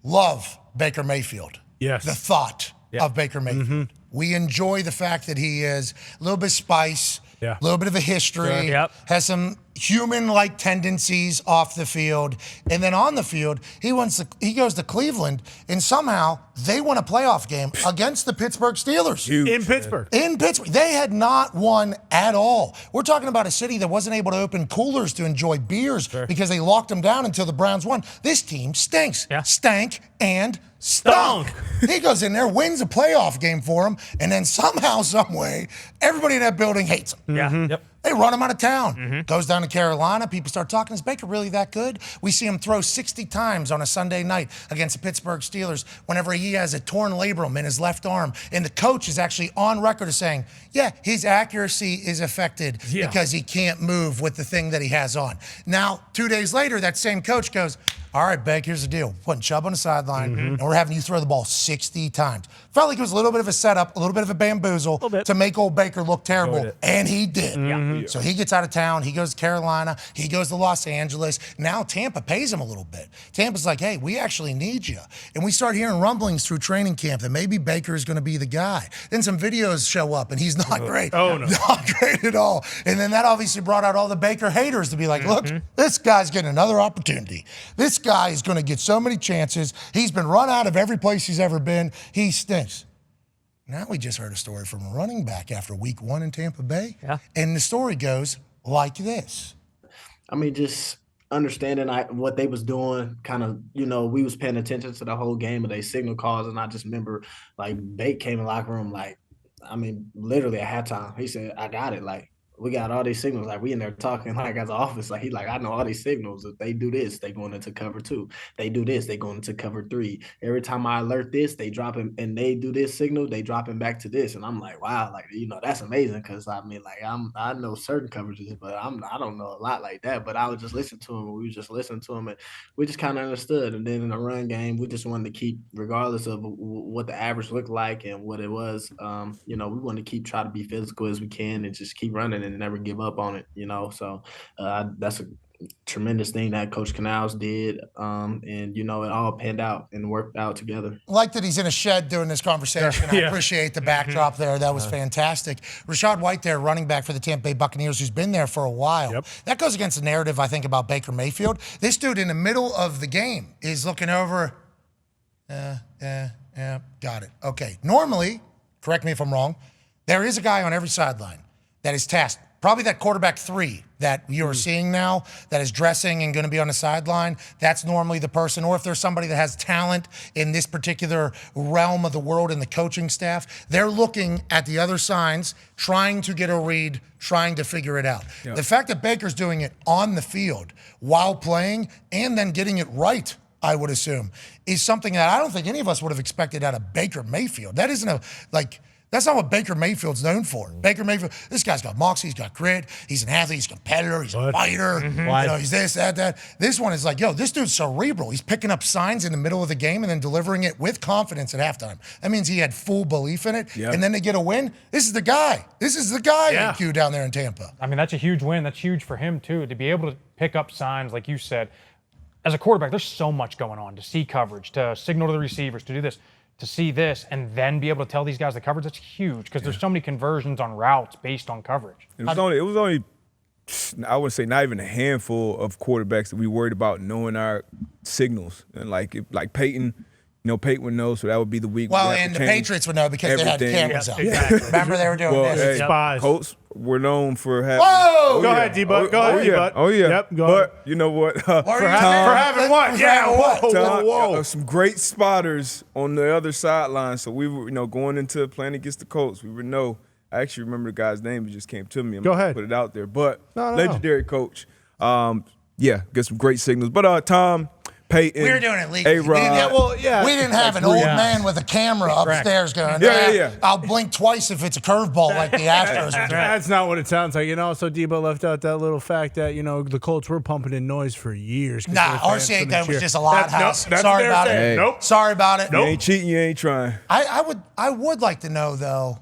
love Baker Mayfield. Yes. The thought of Baker Mayfield. We enjoy the fact that he is a little bit of spice, a little bit of a history, has some human-like tendencies off the field, and then on the field, he goes to Cleveland, and somehow they won a playoff game against the Pittsburgh Steelers. In Pittsburgh. In Pittsburgh. They had not won at all. We're talking about a city that wasn't able to open coolers to enjoy beers because they locked them down until the Browns won. This team stinks. Stank and stunk. He goes in there, wins a playoff game for him, and then somehow, some way, everybody in that building hates him. They run him out of town. Goes down to Carolina. People start talking, is Baker really that good? We see him throw 60 times on a Sunday night against the Pittsburgh Steelers whenever he has a torn labrum in his left arm. And the coach is actually on record as saying, yeah, his accuracy is affected because he can't move with the thing that he has on. Now, 2 days later, that same coach goes, all right, Baker, here's the deal. Putting Chubb on the sideline, and we're having you throw the ball 60 times. Felt like it was a little bit of a setup, a little bit of a bamboozle to make old Baker look terrible, and he did. So he gets out of town. He goes to Carolina. He goes to Los Angeles. Now Tampa pays him a little bit. Tampa's like, hey, we actually need you. And we start hearing rumblings through training camp that maybe Baker is going to be the guy. Then some videos show up, and he's not great. Not great at all. And then that obviously brought out all the Baker haters to be like, look, this guy's getting another opportunity. This guy is going to get so many chances. He's been run out of every place he's ever been. He stinks. Now we just heard a story from a running back after week 1 in Tampa Bay. And the story goes like this. I mean, just understanding what they was doing, kind of, we was paying attention to the whole game of their signal calls. And I just remember, like, Bake came in the locker room, like, I mean, literally at halftime, he said, I got it. Like, we got all these signals. Like, we in there talking, like, as an office. Like, he like, I know all these signals. If they do this, they going into cover 2. They do this, they going into cover 3. Every time I alert this, they drop him, and they do this signal, they drop him back to this. And I'm like, wow, like, that's amazing. Because, I mean, like, I know certain coverages, but I don't know a lot like that. But I would just listen to him, and we just listened to him, and we just kind of understood. And then in the run game, we just wanted to keep, regardless of what the average looked like and what it was, we wanted to try to be physical as we can and just keep running and never give up on it, So that's a tremendous thing that Coach Canals did, and it all panned out and worked out together. I like that he's in a shed doing this conversation. I appreciate the backdrop there. That was fantastic. Rashad White there, running back for the Tampa Bay Buccaneers, who's been there for a while. That goes against the narrative, I think, about Baker Mayfield. This dude in the middle of the game is looking over, got it. Okay, normally, correct me if I'm wrong, there is a guy on every sideline that is tasked. Probably that quarterback 3 that you're seeing now that is dressing and going to be on the sideline. That's normally the person. Or if there's somebody that has talent in this particular realm of the world in the coaching staff, they're looking at the other signs, trying to get a read, trying to figure it out. The fact that Baker's doing it on the field while playing and then getting it right, I would assume, is something that I don't think any of us would have expected out of Baker Mayfield. That isn't that's not what Baker Mayfield's known for. Baker Mayfield, this guy's got moxie, he's got grit, he's an athlete, he's a competitor, he's a fighter, he's this, that. This one is like, this dude's cerebral. He's picking up signs in the middle of the game and then delivering it with confidence at halftime. That means he had full belief in it, and then they get a win. This is the guy. This is the guy IQ down there in Tampa. I mean, that's a huge win. That's huge for him, too, to be able to pick up signs, like you said. As a quarterback, there's so much going on, to see coverage, to signal to the receivers, to do this. To see this and then be able to tell these guys the coverage, that's huge because there's so many conversions on routes based on coverage. It was only, I would say, not even a handful of quarterbacks that we worried about knowing our signals. And like Peyton, Peyton would know, so that would be the week. Well, and the Patriots would know because they had cameras out. Exactly. Remember they were doing this. Spies. Colts were known for having. Whoa! Go ahead, D-Buck. Go ahead, D-Buck. Oh, yeah. Yep, go ahead. But you know what? For having what? Yeah, whoa. Some great spotters on the other sideline. So we were, going into playing against the Colts, we would know. I actually remember the guy's name. It just came to me. Go ahead. Put it out there. But legendary coach. Get some great signals. But Tom, Peyton, we were doing it legally. A-Rod. We didn't have an old man with a camera upstairs going, I'll blink twice if it's a curveball like the Astros. That's not what it sounds like. So Debo left out that little fact that, the Colts were pumping in noise for years. Nah, RCA then was just a loud house. Sorry about it. Hey. Nope. Sorry about it. You ain't cheating, you ain't trying. I would like to know, though,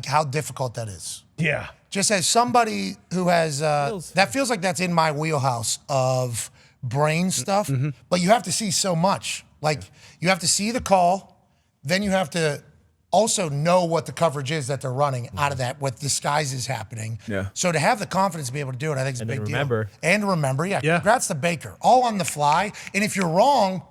how difficult that is. Yeah. Just as somebody who has, that feels like that's in my wheelhouse of brain stuff, but you have to see so much. Like, you have to see the call, then you have to also know what the coverage is that they're running out of that, what disguise is happening. Yeah. So to have the confidence to be able to do it, I think is a big deal. And to remember, Yeah. Congrats to Baker. All on the fly. And if you're wrong,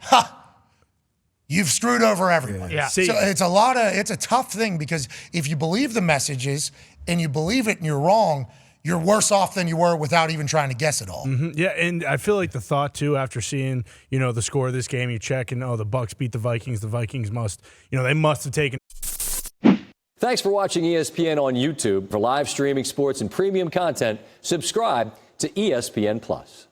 you've screwed over everyone. Yeah. So it's a tough thing because if you believe the messages and you believe it and you're wrong, you're worse off than you were without even trying to guess it all. Yeah, and I feel like the thought too, after seeing the score of this game, you check and the Bucs beat the Vikings. The Vikings they must have taken. Thanks for watching ESPN on YouTube. For live streaming sports and premium content, subscribe to ESPN Plus.